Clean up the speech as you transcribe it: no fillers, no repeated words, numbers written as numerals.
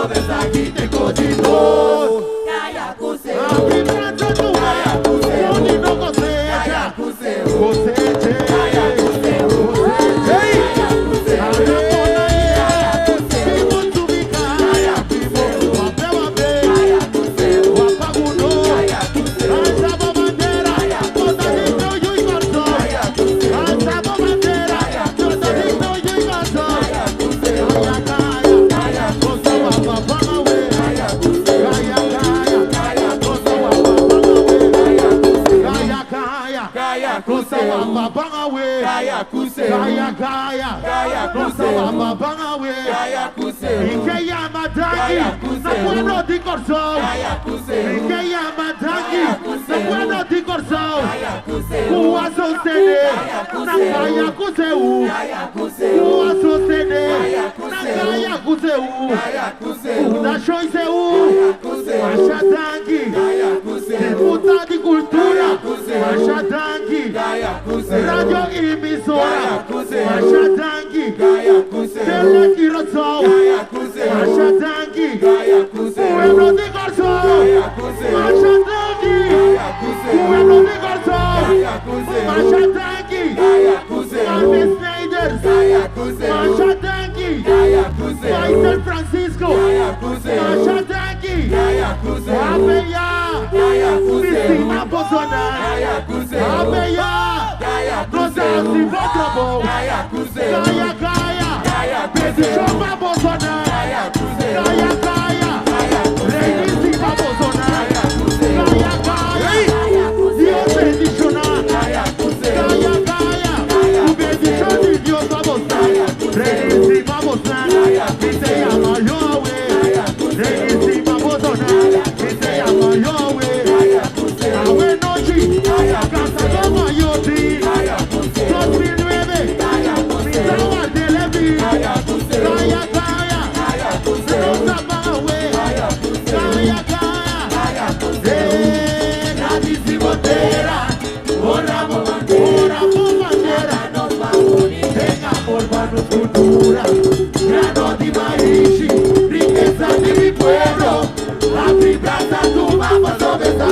ves aquí te cogito. Calla cuse. Abri pranzo tu Calla cuse. Yoni no cosecha. Calla cuse. Coseche. Calla cuse. Calla cuse. Arapona Calla cuse. Simon Tubika. Calla cuse. Wape wape. Calla cuse. Wapaguno. Calla cuse. Alzabo bandera. Cotadito yo y Garzo. Calla cuse. Alzabo bandera. Cotadito yo y Garzo. Calla cuse. Kaya kaya. Calla Cosa wapapanga we. Calla cuse. Kaya kaya. Calla Cosa cuse. wapapanga we. Calla cuse. Kaya kaya. Calla Cosa cuse. wapapanga we. Calla cuse. Kaya kaya. Calla Cosa cuse. wapapanga we. Calla cuse. Ike ya matangi. Kaya kuse. Na pueblo di Corso. Calla cuse. Ike ya matangi. Kaya kuse. Na pueblo di Corso. Calla cuse. Kuwa sostene. Kaya kuse. Na kaya kuse u. Calla cuse. Kuwa sostene. Kaya Na kuse. kaya kuse u. Calla cuse. Na shoise u. Kaya kuse. Mashatangi. Calla cuse. Tributa di cultura. Kaya kuse. Mashatangi. Calla cuse. Radio emisora. Kaya kuse. Mashatangi. Calla cuse. Tele Kirosou. Calla cuse. Mashatangi. Calla cuse. Pueblo de Corso. Calla cuse. Mashatangi. Calla cuse. Pueblo de Corso. Calla cuse. Mashatangi. Calla cuse. Alves Sneijers. Calla cuse. Mashatangi. Calla cuse. Faisal Francisco. Calla cuse. Mashatangi. Calla cuse. Abeya. Calla cuse. Piscina Bozona. Calla cuse. Abeya. Calla Rosa cuse. si Votrobo. Calla cuse. Kaya Kaya. Calla Besi cuse. Choma Bozona. Calla cuse. Kaya Kaya. Calla cuse. Reini Siva Bozona. Calla cuse. Kaya Kaya. Dios bendiciona. Calla cuse. Kaya Kaya. Tu bendición de Dios vamos a Reini Siva Bozona. Que se llama Yahweh. Reini Siva Bozona. Que se llama Yahweh. Calla cuse. Awe nochi. Casa como Yoti. Calla cuse. 2009. Calla cuse. Misawa Televi. Calla cuse. Kaya Kaya. Calla cuse. Rosa Bawe. Calla cuse. Kaya Kaya. Calla cuse. Grandísimo Tera. Oramos bandera. Oramos bandera. Nos va a unir. Tenga por mano cultura. Grano de maíz. Riqueza de mi pueblo. La vibranza tu vamos sobre esta